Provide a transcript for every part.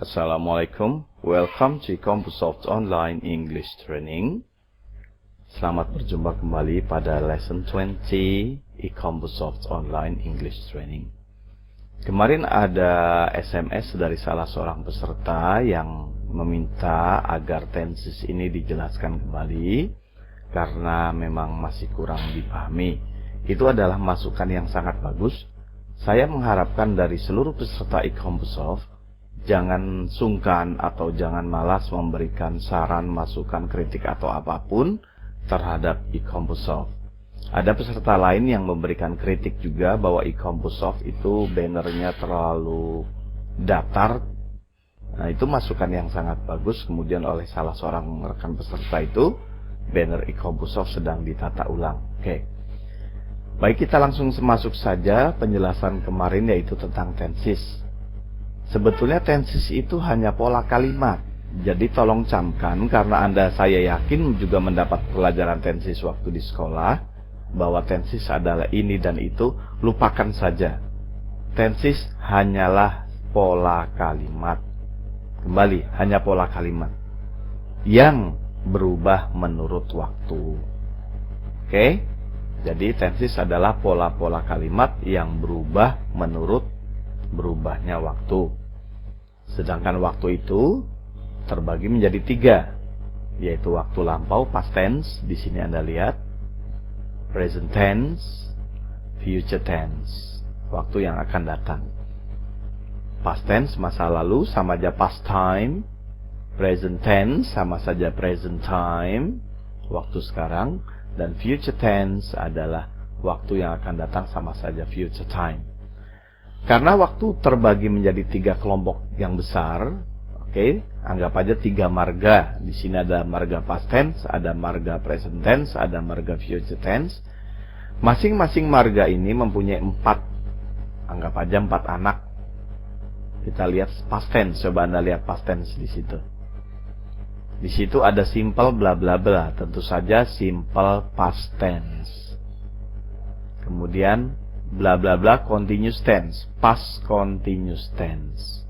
Assalamualaikum, welcome to Compusoft Online English Training. Selamat berjumpa kembali pada lesson 20 Compusoft Online English Training. Kemarin ada SMS dari salah seorang peserta yang meminta agar tenses ini dijelaskan kembali karena memang masih kurang dipahami. Itu adalah masukan yang sangat bagus. Saya mengharapkan dari seluruh peserta Compusoft jangan sungkan atau jangan malas memberikan saran, masukan, kritik atau apapun terhadap Compusoft. Ada peserta lain yang memberikan kritik juga bahwa Compusoft itu bannernya terlalu datar. Nah, itu masukan yang sangat bagus. Kemudian oleh salah seorang rekan peserta itu, banner Compusoft sedang ditata ulang. Oke. Baik, kita langsung masuk saja penjelasan kemarin, yaitu tentang tenses. Sebetulnya tenses itu hanya pola kalimat. Jadi tolong camkan, karena saya yakin juga mendapat pelajaran tenses waktu di sekolah, bahwa tenses adalah ini dan itu. Lupakan saja. Tenses hanyalah pola kalimat. Kembali, hanya pola kalimat yang berubah menurut waktu. Oke? Jadi tenses adalah pola-pola kalimat yang berubah menurut berubahnya waktu. Sedangkan waktu itu terbagi menjadi 3, yaitu waktu lampau past tense, di sini Anda lihat, present tense, future tense, waktu yang akan datang. Past tense masa lalu sama saja past time, present tense sama saja present time, waktu sekarang, dan future tense adalah waktu yang akan datang sama saja future time. Karena waktu terbagi menjadi 3 kelompok yang besar, oke, anggap aja 3 marga. Di sini ada marga past tense, ada marga present tense, ada marga future tense. Masing-masing marga ini mempunyai 4, anggap aja 4 anak. Kita lihat past tense, coba Anda lihat past tense di situ. Di situ ada simple bla bla bla, tentu saja simple past tense. Kemudian bla bla bla continuous tense, past continuous tense.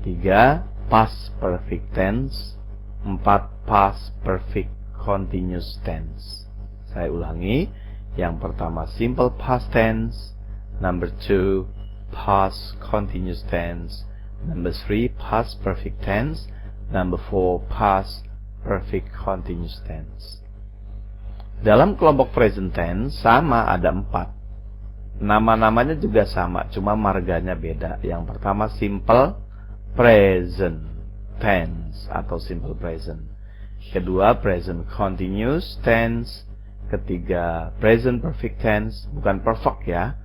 3 past perfect tense, 4 past perfect continuous tense. Saya ulangi, yang pertama simple past tense, number 2 past continuous tense, number 3 past perfect tense, number 4 past perfect continuous tense. Dalam kelompok present tense sama ada 4. Nama-namanya juga sama, cuma marganya beda. Yang pertama simple present tense atau simple present. Kedua present continuous tense. Ketiga present perfect tense, bukan perfect ya.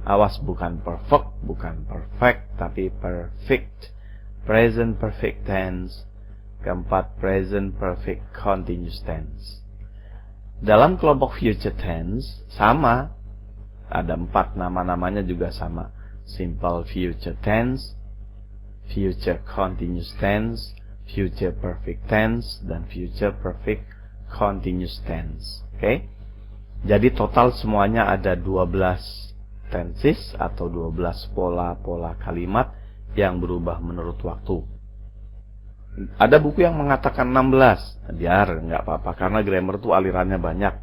Awas, bukan perfect, bukan perfect, tapi perfect. Present perfect tense. Keempat present perfect continuous tense. Dalam kelompok future tense sama, ada 4, nama-namanya juga sama. Simple future tense, future continuous tense, future perfect tense, dan future perfect continuous tense. Oke? Jadi total semuanya ada 12 tenses atau 12 pola-pola kalimat yang berubah menurut waktu. Ada buku yang mengatakan 16. Biar nggak apa-apa, karena grammar itu alirannya banyak.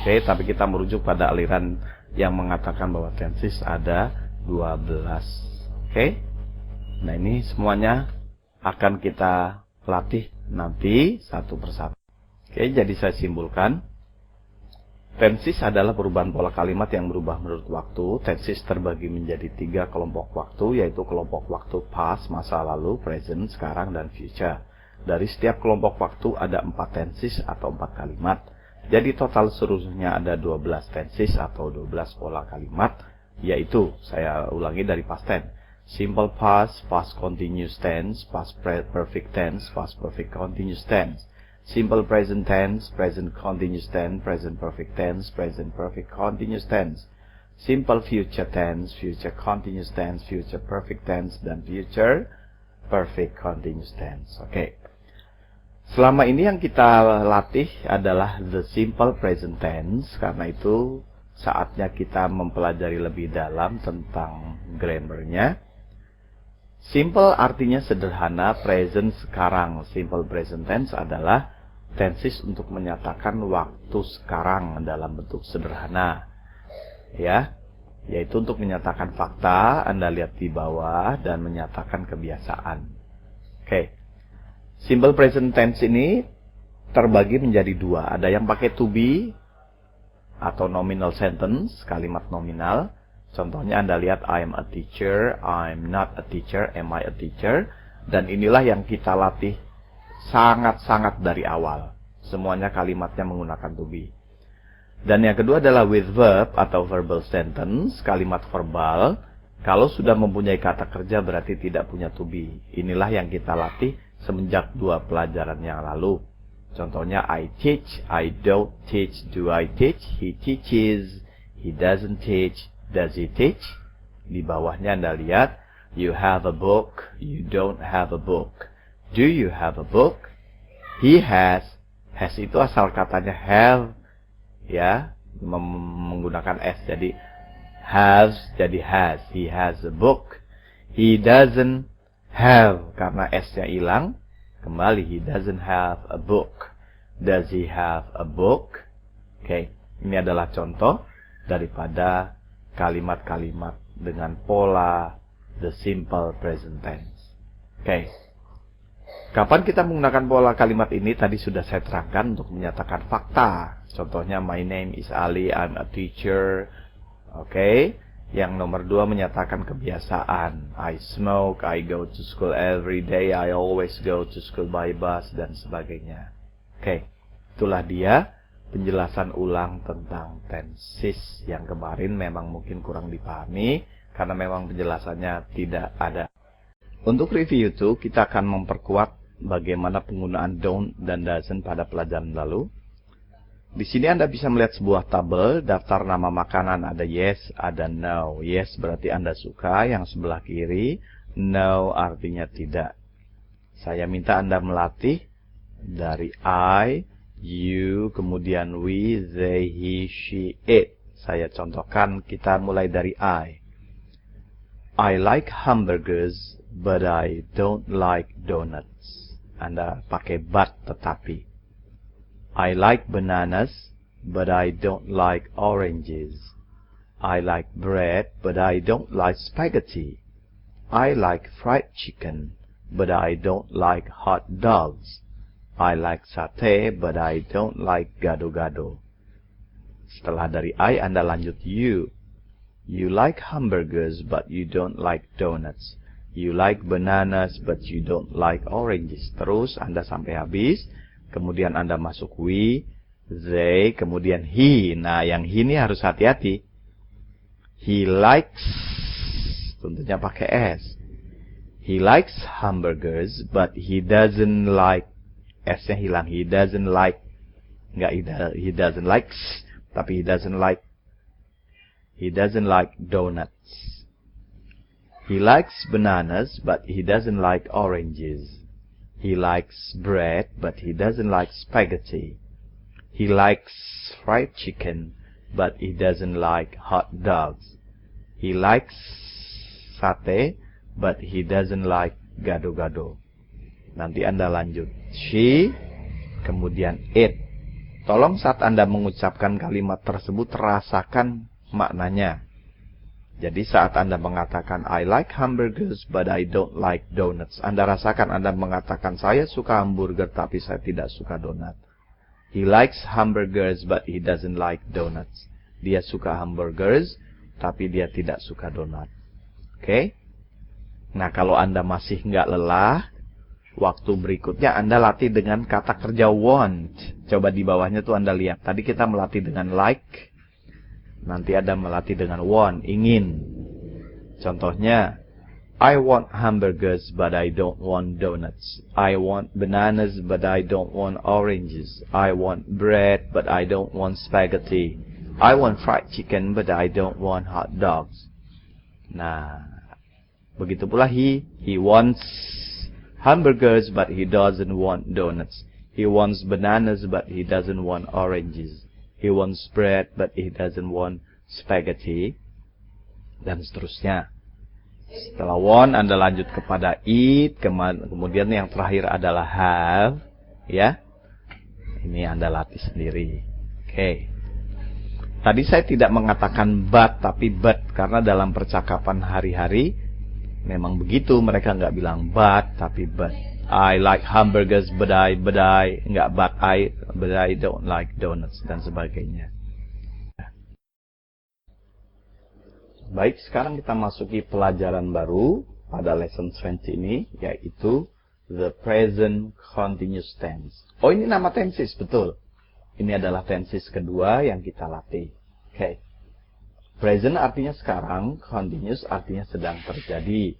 Oke, tapi kita merujuk pada aliran yang mengatakan bahwa tenses ada 12. Oke? Nah, ini semuanya akan kita latih nanti satu persatu. Oke, jadi saya simpulkan. Tenses adalah perubahan pola kalimat yang berubah menurut waktu. Tenses terbagi menjadi 3 kelompok waktu, yaitu kelompok waktu past, masa lalu, present, sekarang, dan future. Dari setiap kelompok waktu ada 4 tenses atau 4 kalimat. Jadi total seluruhnya ada 12 tenses atau 12 pola kalimat, yaitu, saya ulangi dari past tense, simple past, past continuous tense, past perfect tense, past perfect continuous tense, simple present tense, present continuous tense, present perfect tense, present perfect continuous tense, simple future tense, future continuous tense, future perfect tense, dan future perfect continuous tense. Oke. Selama ini yang kita latih adalah the simple present tense, karena itu saatnya kita mempelajari lebih dalam tentang grammarnya. Simple artinya sederhana, present sekarang. Simple present tense adalah tenses untuk menyatakan waktu sekarang dalam bentuk sederhana. Ya, yaitu untuk menyatakan fakta, Anda lihat di bawah, dan menyatakan kebiasaan. Oke. Simple present tense ini terbagi menjadi dua. Ada yang pakai to be atau nominal sentence, kalimat nominal. Contohnya Anda lihat I'm a teacher, I'm not a teacher, am I a teacher? Dan inilah yang kita latih sangat-sangat dari awal. Semuanya kalimatnya menggunakan to be. Dan yang kedua adalah with verb atau verbal sentence, kalimat verbal. Kalau sudah mempunyai kata kerja berarti tidak punya to be. Inilah yang kita latih semenjak 2 pelajaran yang lalu. Contohnya I teach, I don't teach, do I teach, he teaches, he doesn't teach, does he teach? Di bawahnya Anda lihat, you have a book, you don't have a book. Do you have a book? He has. Has itu asal katanya have, ya, menggunakan s, jadi has jadi has. He has a book. He doesn't have, karena s-nya hilang, kembali he doesn't have a book. Does he have a book? Oke, ini adalah contoh daripada kalimat-kalimat dengan pola the simple present tense. Oke. Kapan kita menggunakan pola kalimat ini? Tadi sudah saya terangkan untuk menyatakan fakta. Contohnya my name is Ali, I'm a teacher. Oke. Yang nomor 2 menyatakan kebiasaan. I smoke, I go to school every day, I always go to school by bus, dan sebagainya. Oke. Itulah dia penjelasan ulang tentang tenses yang kemarin memang mungkin kurang dipahami karena memang penjelasannya tidak ada. Untuk review itu kita akan memperkuat bagaimana penggunaan don't dan doesn't pada pelajaran lalu. Di sini Anda bisa melihat sebuah tabel daftar nama makanan, ada yes, ada no. Yes berarti Anda suka, yang sebelah kiri no artinya tidak. Saya minta Anda melatih dari I, you, kemudian we, they, he, she, it. Saya contohkan, kita mulai dari I. I like hamburgers, but I don't like donuts. Anda pakai but tetapi. I like bananas, but I don't like oranges. I like bread, but I don't like spaghetti. I like fried chicken, but I don't like hot dogs. I like sate, but I don't like gado-gado. Setelah dari I, Anda lanjut you. You like hamburgers, but you don't like donuts. You like bananas, but you don't like oranges. Terus Anda sampai habis. Kemudian Anda masuk we, they, kemudian he. Nah, yang he ini harus hati-hati. He likes, tentunya pakai s. He likes hamburgers, but he doesn't like, s-nya hilang. He doesn't like, he doesn't like, tapi he doesn't like donuts. He likes bananas, but he doesn't like oranges. He likes bread, but he doesn't like spaghetti. He likes fried chicken, but he doesn't like hot dogs. He likes sate, but he doesn't like gado-gado. Nanti Anda lanjut she, kemudian it. Tolong saat Anda mengucapkan kalimat tersebut rasakan maknanya. Jadi saat Anda mengatakan I like hamburgers but I don't like donuts, Anda rasakan Anda mengatakan saya suka hamburger tapi saya tidak suka donat. He likes hamburgers but he doesn't like donuts. Dia suka hamburgers tapi dia tidak suka donat. Oke? Nah, kalau Anda masih nggak lelah, waktu berikutnya Anda latih dengan kata kerja want. Coba di bawahnya tuh Anda lihat. Tadi kita melatih dengan like. Nanti Anda melatih dengan want, ingin. Contohnya, I want hamburgers but I don't want donuts. I want bananas but I don't want oranges. I want bread but I don't want spaghetti. I want fried chicken but I don't want hot dogs. Nah, begitu pula he wants hamburgers but he doesn't want donuts. He wants bananas but he doesn't want oranges. He wants bread but he doesn't want spaghetti. Dan seterusnya. Setelah want, Anda lanjut kepada eat, kemudian yang terakhir adalah have, ya. Ini Anda latih sendiri. Oke. Tadi saya tidak mengatakan but, tapi but, karena dalam percakapan hari-hari memang begitu, mereka nggak bilang but, tapi but. I like hamburgers, but I, nggak but I don't like donuts, dan sebagainya. Baik, sekarang kita masuki pelajaran baru pada lesson 20 ini, yaitu the present continuous tense. Oh, ini nama tenses, betul. Ini adalah tenses kedua yang kita latih. Oke. Present artinya sekarang, continuous artinya sedang terjadi.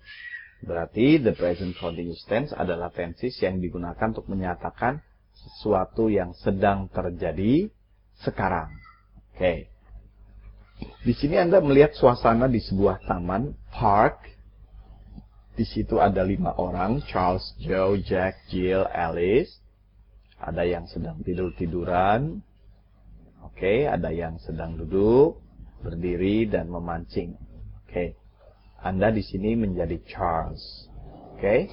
Berarti the present continuous tense adalah tenses yang digunakan untuk menyatakan sesuatu yang sedang terjadi sekarang. Oke. Di sini Anda melihat suasana di sebuah taman, park. Di situ ada 5 orang, Charles, Joe, Jack, Jill, Alice. Ada yang sedang tidur-tiduran. Oke, ada yang sedang duduk, berdiri, dan memancing. Oke. Anda di sini menjadi Charles. Oke.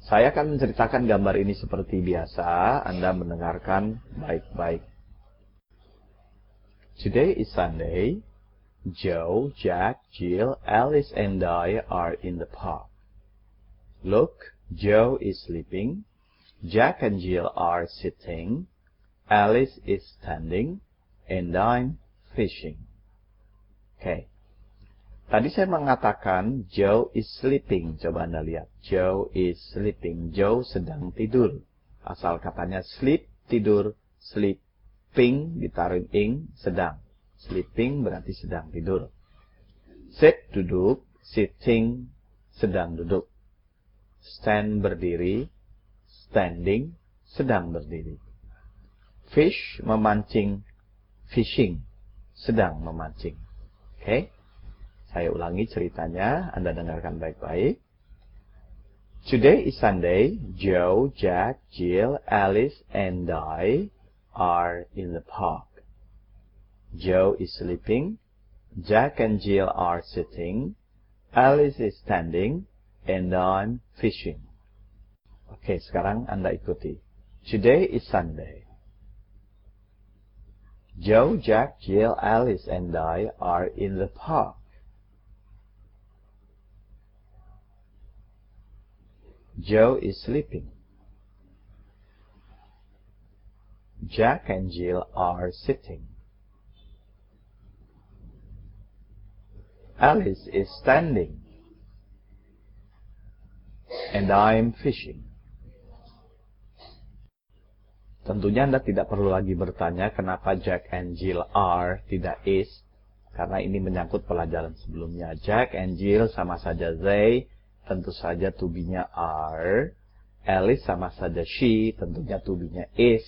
Saya akan menceritakan gambar ini seperti biasa. Anda mendengarkan baik-baik. Today is Sunday. Joe, Jack, Jill, Alice, and I are in the park. Look, Joe is sleeping. Jack and Jill are sitting. Alice is standing. And I'm fishing. Oke. Tadi saya mengatakan Joe is sleeping. Coba Anda lihat. Joe is sleeping. Joe sedang tidur. Asal katanya sleep, tidur. Sleeping, ditaruh ing, sedang. Sleeping berarti sedang tidur. Sit, duduk. Sitting, sedang duduk. Stand, berdiri. Standing, sedang berdiri. Fish, memancing. Fishing, sedang memancing. Oke. Saya ulangi ceritanya. Anda dengarkan baik-baik. Today is Sunday. Joe, Jack, Jill, Alice, and I are in the park. Joe is sleeping. Jack and Jill are sitting. Alice is standing. And I'm fishing. Oke, sekarang Anda ikuti. Today is Sunday. Joe, Jack, Jill, Alice, and I are in the park. Joe is sleeping. Jack and Jill are sitting. Alice is standing. And I'm fishing. Tentunya Anda tidak perlu lagi bertanya kenapa Jack and Jill are, tidak is. Karena ini menyangkut pelajaran sebelumnya. Jack and Jill sama saja they, tentu saja to be-nya are. Alice sama saja she, tentunya to be-nya is.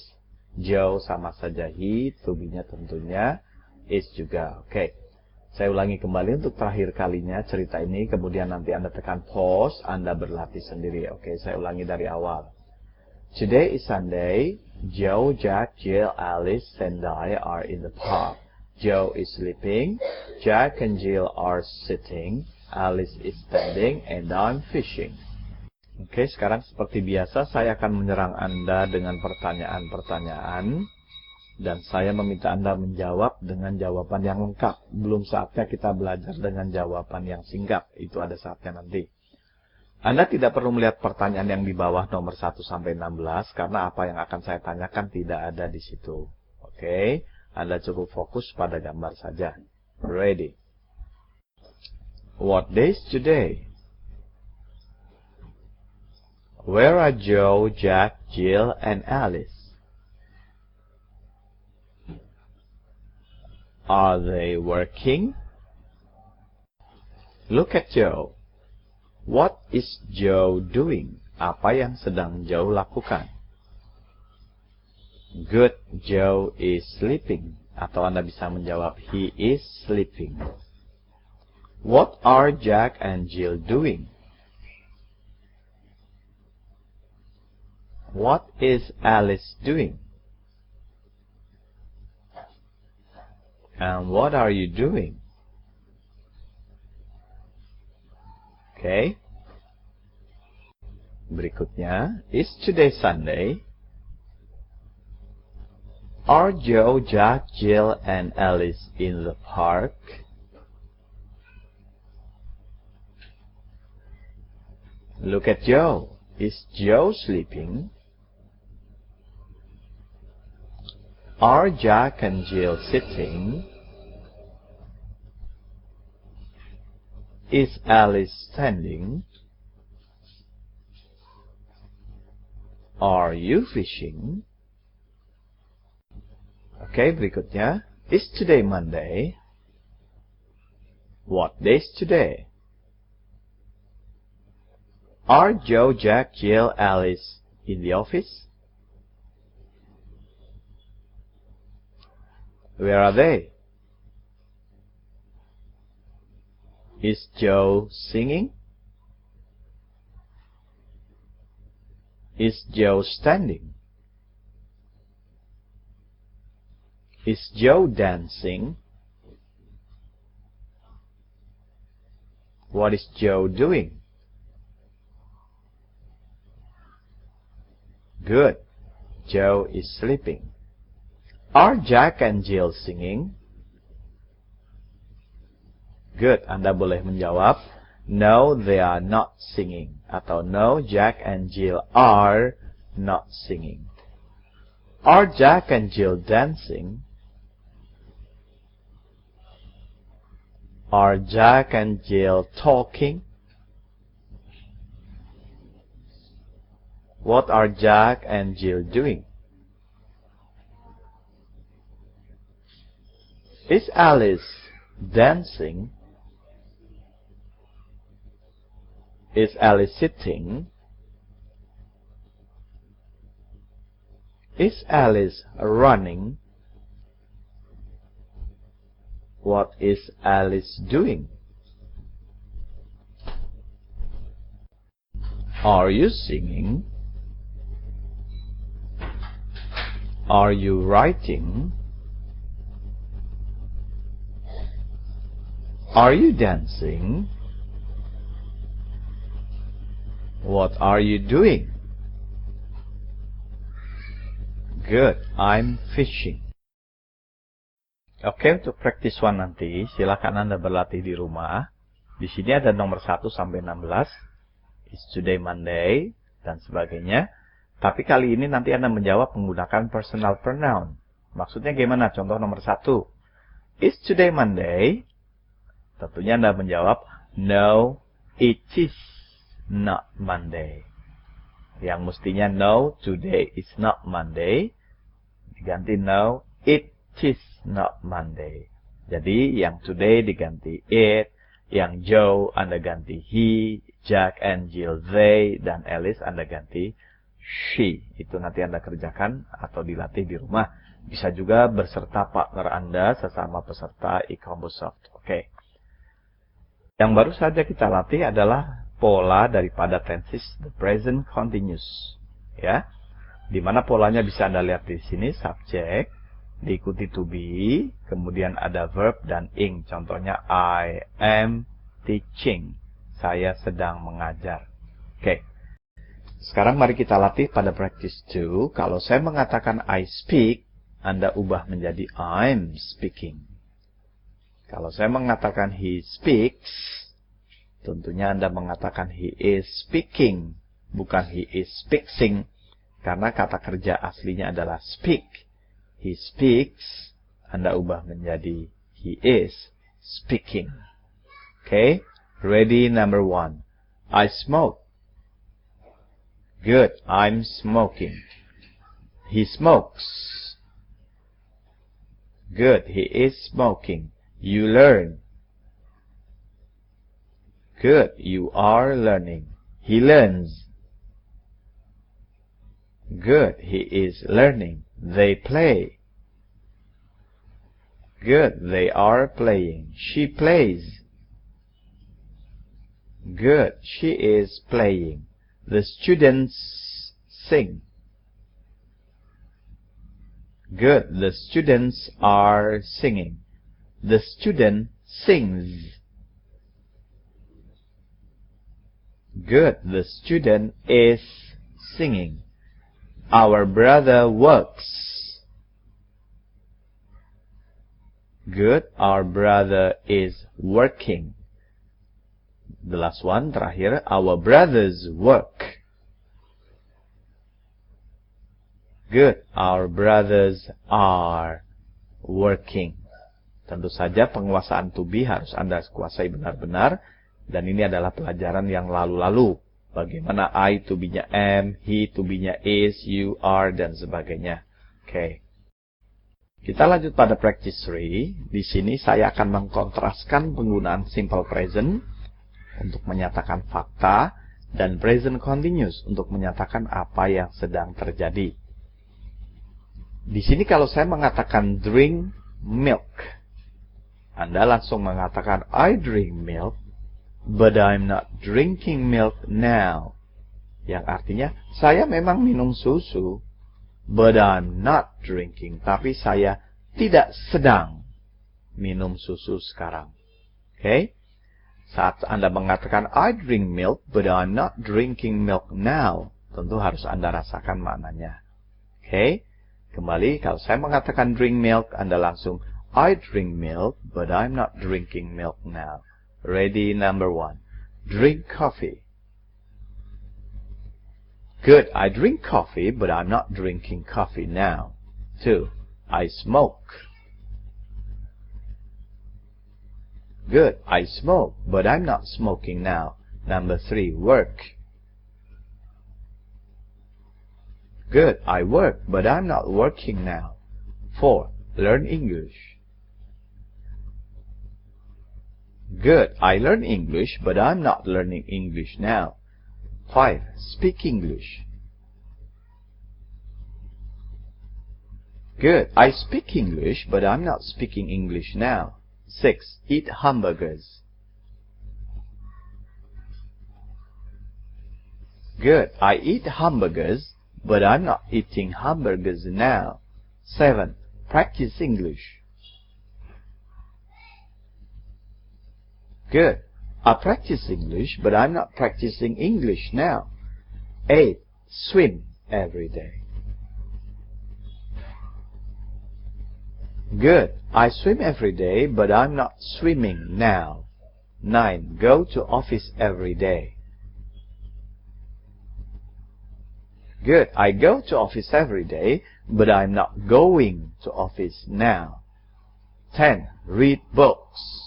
Joe sama saja he, to be-nya tentunya is juga. Oke. Saya ulangi kembali untuk terakhir kalinya cerita ini, kemudian nanti Anda tekan pause, Anda berlatih sendiri. Oke, saya ulangi dari awal. Today is Sunday. Joe, Jack, Jill, Alice, and I are in the park. Joe is sleeping. Jack and Jill are sitting. Alice is standing, and I'm fishing. Oke, sekarang seperti biasa saya akan menyerang Anda dengan pertanyaan-pertanyaan. Dan saya meminta Anda menjawab dengan jawaban yang lengkap. Belum saatnya kita belajar dengan jawaban yang singkat. Itu ada saatnya nanti. Anda tidak perlu melihat pertanyaan yang di bawah nomor 1 sampai 16. Karena apa yang akan saya tanyakan tidak ada di situ. Oke. Anda cukup fokus pada gambar saja. Ready. What day is today? Where are Joe, Jack, Jill, and Alice? Are they working? Look at Joe. What is Joe doing? Apa yang sedang Joe lakukan? Good, Joe is sleeping. Atau Anda bisa menjawab, he is sleeping. What are Jack and Jill doing? What is Alice doing? And what are you doing? Oke. Berikutnya, is today Sunday? Are Joe, Jack, Jill, and Alice in the park? Look at Joe. Is Joe sleeping? Are Jack and Jill sitting? Is Alice standing? Are you fishing? Oke, berikutnya. Is today Monday? What day is today? Are Joe, Jack, Jill, Alice in the office? Where are they? Is Joe singing? Is Joe standing? Is Joe dancing? What is Joe doing? Good. Joe is sleeping. Are Jack and Jill singing? Good. Anda boleh menjawab, no, they are not singing. Atau no, Jack and Jill are not singing. Are Jack and Jill dancing? Are Jack and Jill talking? What are Jack and Jill doing? Is Alice dancing? Is Alice sitting? Is Alice running? What is Alice doing? Are you singing? Are you writing? Are you dancing? What are you doing? Good, I'm fishing. Oke, untuk practice one nanti, silakan Anda berlatih di rumah. Di sini ada nomor 1 sampai 16. Is today Monday, dan sebagainya. Tapi kali ini nanti Anda menjawab menggunakan personal pronoun. Maksudnya gimana? Contoh nomor 1. Is today Monday? Tentunya Anda menjawab, no, it is not Monday. Yang mestinya no, today is not Monday. Diganti no, it is not Monday. Jadi yang today diganti it, yang Joe Anda ganti he, Jack and Jill they, dan Alice Anda ganti she. Itu nanti Anda kerjakan atau dilatih di rumah. Bisa juga berserta partner Anda sesama peserta iComboSoft. Oke. Yang baru saja kita latih adalah pola daripada tenses the present continuous, ya. Di mana polanya bisa Anda lihat di sini, subject diikuti to be, kemudian ada verb dan ing. Contohnya I am teaching. Saya sedang mengajar. Oke. Sekarang mari kita latih pada practice 2. Kalau saya mengatakan I speak, Anda ubah menjadi I'm speaking. Kalau saya mengatakan he speaks, tentunya Anda mengatakan he is speaking, bukan he is fixing. Karena kata kerja aslinya adalah speak. He speaks, Anda ubah menjadi he is speaking. Okay, ready number 1. I smoke. Good, I'm smoking. He smokes. Good, he is smoking. You learn. Good, you are learning. He learns. Good, he is learning. They play. Good, they are playing. She plays. Good, she is playing. The students sing. Good, the students are singing. The student sings. Good. The student is singing. Our brother works. Good. Our brother is working. The last one, terakhir. Our brothers work. Good. Our brothers are working. Tentu saja penguasaan to be harus Anda kuasai benar-benar. Dan ini adalah pelajaran yang lalu-lalu. Bagaimana I to be-nya am, he to be-nya is, you are, dan sebagainya. Oke. Kita lanjut pada practice 3. Di sini saya akan mengkontraskan penggunaan simple present untuk menyatakan fakta dan present continuous untuk menyatakan apa yang sedang terjadi. Di sini kalau saya mengatakan drink milk, Anda langsung mengatakan I drink milk, but I'm not drinking milk now. Yang artinya, saya memang minum susu, but I'm not drinking. Tapi saya tidak sedang minum susu sekarang. Oke? Saat Anda mengatakan I drink milk, but I'm not drinking milk now, tentu harus Anda rasakan maknanya. Oke? Kembali, kalau saya mengatakan drink milk, Anda langsung I drink milk, but I'm not drinking milk now. Ready, number 1. Drink coffee. Good. I drink coffee, but I'm not drinking coffee now. 2. I smoke. Good. I smoke, but I'm not smoking now. Number 3. Work. Good. I work, but I'm not working now. 4. Learn English. Good. I learn English, but I'm not learning English now. 5. Speak English. Good. I speak English, but I'm not speaking English now. 6. Eat hamburgers. Good. I eat hamburgers, but I'm not eating hamburgers now. 7. Practice English. Good. I practice English, but I'm not practicing English now. 8. Swim every day. Good. I swim every day, but I'm not swimming now. 9. Go to office every day. Good. I go to office every day, but I'm not going to office now. 10. Read books.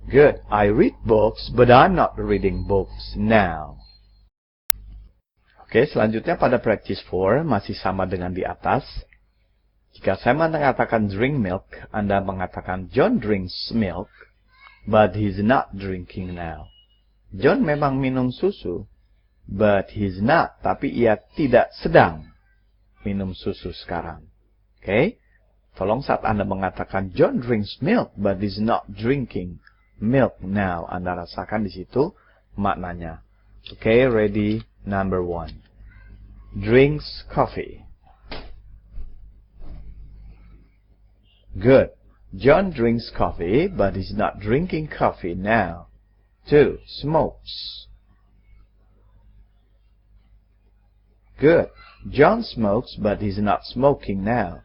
Good. I read books, but I'm not reading books now. Oke, selanjutnya pada practice 4 masih sama dengan di atas. Jika saya mengatakan drink milk, Anda mengatakan John drinks milk, but he's not drinking now. John memang minum susu, but he's not, tapi ia tidak sedang minum susu sekarang. Oke? Tolong saat Anda mengatakan John drinks milk, but he's not drinking milk now, Anda rasakan di situ maknanya. Oke, ready, number 1. Drinks coffee. Good. John drinks coffee, but he's not drinking coffee now. 2. Smokes. Good. John smokes, but he's not smoking now.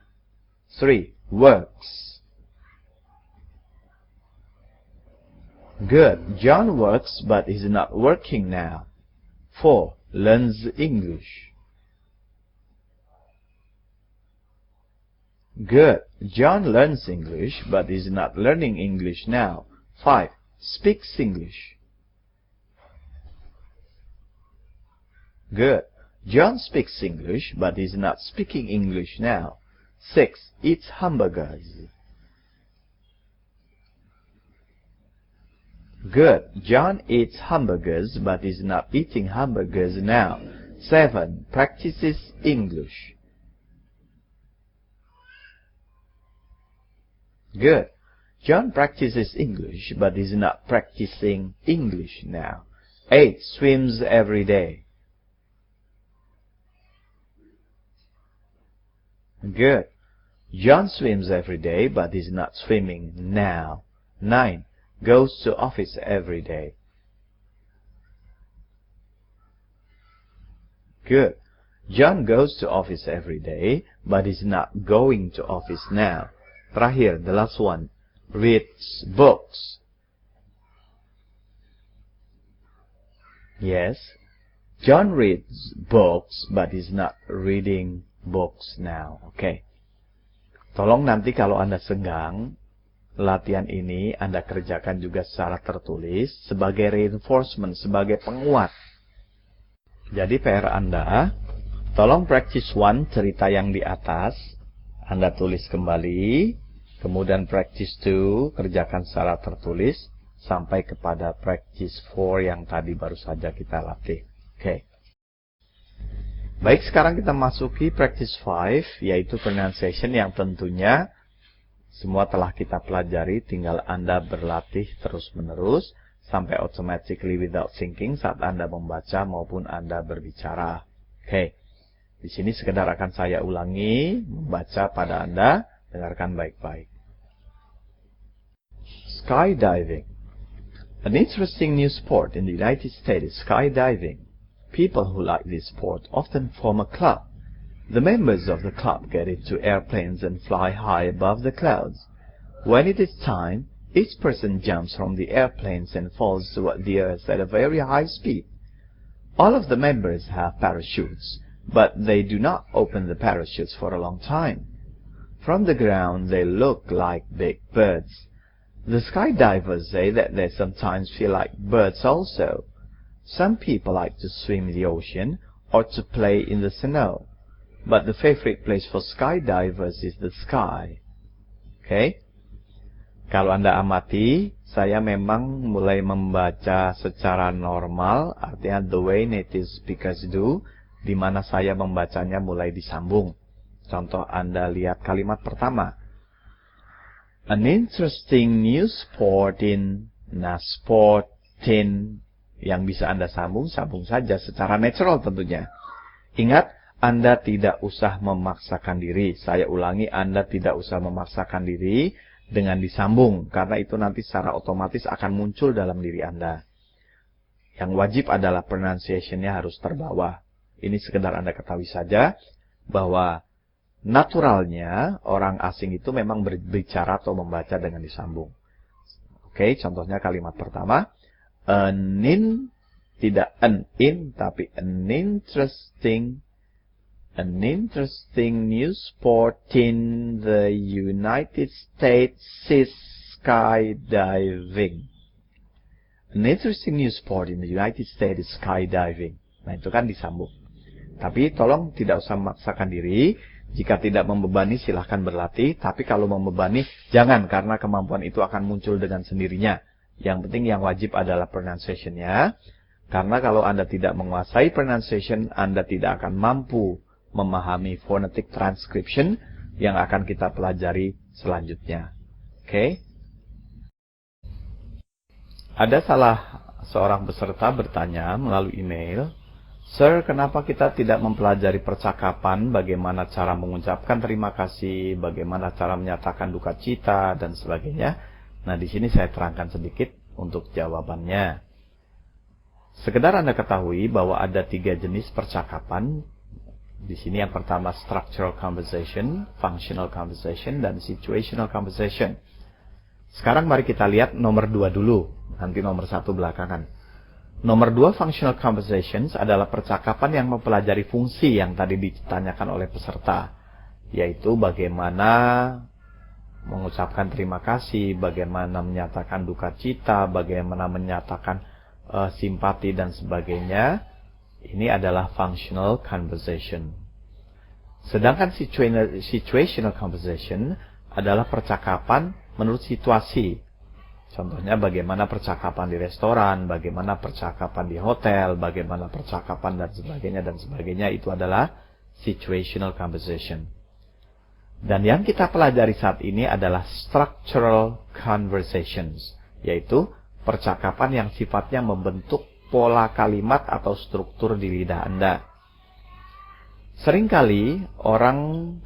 3. Works. Good. John works, but he's not working now. 4. Learns English. Good. John learns English, but he's not learning English now. 5. Speaks English. Good. John speaks English, but he's not speaking English now. 6. Eats hamburgers. Good. John eats hamburgers, but is not eating hamburgers now. 7. Practices English. Good. John practices English, but is not practicing English now. 8. Swims every day. Good. John swims every day, but is not swimming now. 9. goes to office every day. Good. John goes to office every day, but is not going to office now. Terakhir, the last one. Reads books. Yes. John reads books, but is not reading books now. Oke. Tolong nanti kalau Anda senggang, latihan ini Anda kerjakan juga secara tertulis sebagai reinforcement, sebagai penguat. Jadi PR Anda, tolong practice 1 cerita yang di atas, Anda tulis kembali, kemudian practice 2 kerjakan secara tertulis, sampai kepada practice 4 yang tadi baru saja kita latih. Oke. Baik, sekarang kita masuki practice 5, yaitu pronunciation yang tentunya semua telah kita pelajari, tinggal Anda berlatih terus-menerus sampai automatically without thinking saat Anda membaca maupun Anda berbicara. Oke. Di sini sekedar akan saya ulangi, membaca pada Anda, dengarkan baik-baik. Skydiving. An interesting new sport in the United States is skydiving. People who like this sport often form a club. The members of the club get into airplanes and fly high above the clouds. When it is time, each person jumps from the airplanes and falls toward the earth at a very high speed. All of the members have parachutes, but they do not open the parachutes for a long time. From the ground, they look like big birds. The skydivers say that they sometimes feel like birds also. Some people like to swim in the ocean or to play in the snow, but the favorite place for skydivers is the sky. Oke? Kalau Anda amati, saya memang mulai membaca secara normal, artinya the way native speakers do, di mana saya membacanya mulai disambung. Contoh Anda lihat kalimat pertama. An interesting new sport in, yang bisa Anda sambung saja secara natural tentunya. Ingat, Anda tidak usah memaksakan diri. Saya ulangi, Anda tidak usah memaksakan diri dengan disambung, karena itu nanti secara otomatis akan muncul dalam diri Anda. Yang wajib adalah pronunciation-nya harus terbawa. Ini sekedar Anda ketahui saja, bahwa naturalnya orang asing itu memang berbicara atau membaca dengan disambung. Oke, contohnya kalimat pertama. Tidak an in, tapi an interesting new sport in the United States is skydiving. An interesting new sport in the United States is skydiving. Nah, itu kan disambung. Tapi tolong tidak usah memaksakan diri. Jika tidak membebani, silahkan berlatih. Tapi kalau membebani, jangan, karena kemampuan itu akan muncul dengan sendirinya. Yang penting yang wajib adalah pronunciation-nya. Karena kalau Anda tidak menguasai pronunciation, Anda tidak akan mampu memahami phonetic transcription yang akan kita pelajari selanjutnya. Oke? Ada salah seorang peserta bertanya melalui email, Sir, kenapa kita tidak mempelajari percakapan, bagaimana cara mengucapkan terima kasih, bagaimana cara menyatakan duka cita, dan sebagainya? Nah, di sini saya terangkan sedikit untuk jawabannya. Sekedar Anda ketahui bahwa ada 3 jenis percakapan. Di sini yang pertama structural conversation, functional conversation, dan situational conversation. Sekarang mari kita lihat nomor 2 dulu, nanti nomor 1 belakangan. Nomor 2 functional conversations adalah percakapan yang mempelajari fungsi yang tadi ditanyakan oleh peserta, yaitu bagaimana mengucapkan terima kasih, bagaimana menyatakan duka cita, bagaimana menyatakan simpati dan sebagainya. Ini adalah functional conversation. Sedangkan situational conversation adalah percakapan menurut situasi. Contohnya bagaimana percakapan di restoran, bagaimana percakapan di hotel, bagaimana percakapan dan sebagainya, itu adalah situational conversation. Dan yang kita pelajari saat ini adalah structural conversations, yaitu percakapan yang sifatnya membentuk pola kalimat atau struktur di lidah Anda. Seringkali orang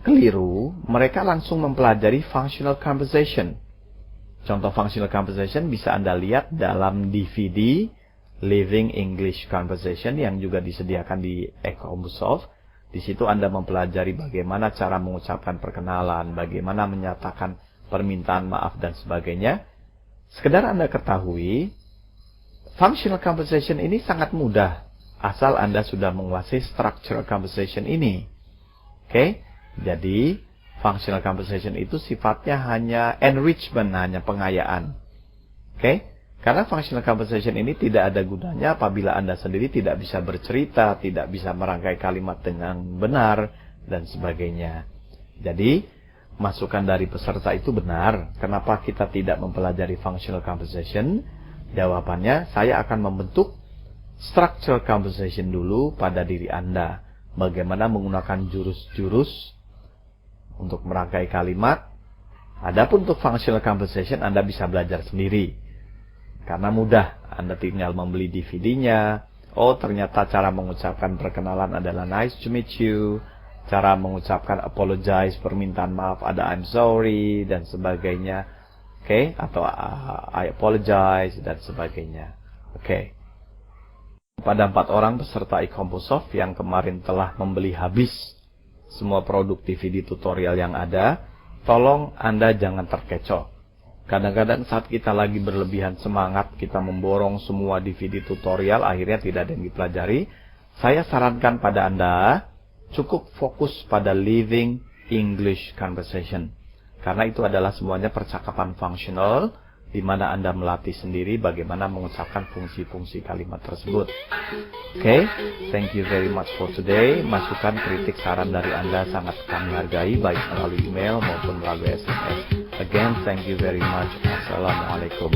keliru, mereka langsung mempelajari functional conversation. Contoh functional conversation bisa Anda lihat dalam DVD Living English Conversation yang juga disediakan di eCombuSoft. Di situ Anda mempelajari bagaimana cara mengucapkan perkenalan, bagaimana menyatakan permintaan maaf dan sebagainya. Sekedar Anda ketahui, functional conversation ini sangat mudah asal Anda sudah menguasai structural conversation ini. Oke? Jadi, functional conversation itu sifatnya hanya enrichment, hanya pengayaan. Oke? Karena functional conversation ini tidak ada gunanya apabila Anda sendiri tidak bisa bercerita, tidak bisa merangkai kalimat dengan benar, dan sebagainya. Jadi, masukan dari peserta itu benar. Kenapa kita tidak mempelajari functional conversation? Jawabannya, saya akan membentuk structural conversation dulu pada diri Anda. Bagaimana menggunakan jurus-jurus untuk merangkai kalimat. Adapun untuk functional conversation, Anda bisa belajar sendiri. Karena mudah, Anda tinggal membeli DVD-nya. Oh, ternyata cara mengucapkan perkenalan adalah nice to meet you. Cara mengucapkan apologize, permintaan maaf ada I'm sorry, dan sebagainya. Oke, atau I apologize, dan sebagainya. Oke. Pada 4 orang peserta eCombuSoft yang kemarin telah membeli habis semua produk DVD tutorial yang ada, tolong Anda jangan terkecoh. Kadang-kadang saat kita lagi berlebihan semangat, kita memborong semua DVD tutorial, akhirnya tidak ada yang dipelajari. Saya sarankan pada Anda, cukup fokus pada Living English Conversation. Karena itu adalah semuanya percakapan fungsional, di mana Anda melatih sendiri bagaimana mengucapkan fungsi-fungsi kalimat tersebut. Oke, thank you very much for today. Masukan, kritik, saran dari Anda sangat kami hargai, baik melalui email maupun melalui SMS. Again, thank you very much. Assalamualaikum.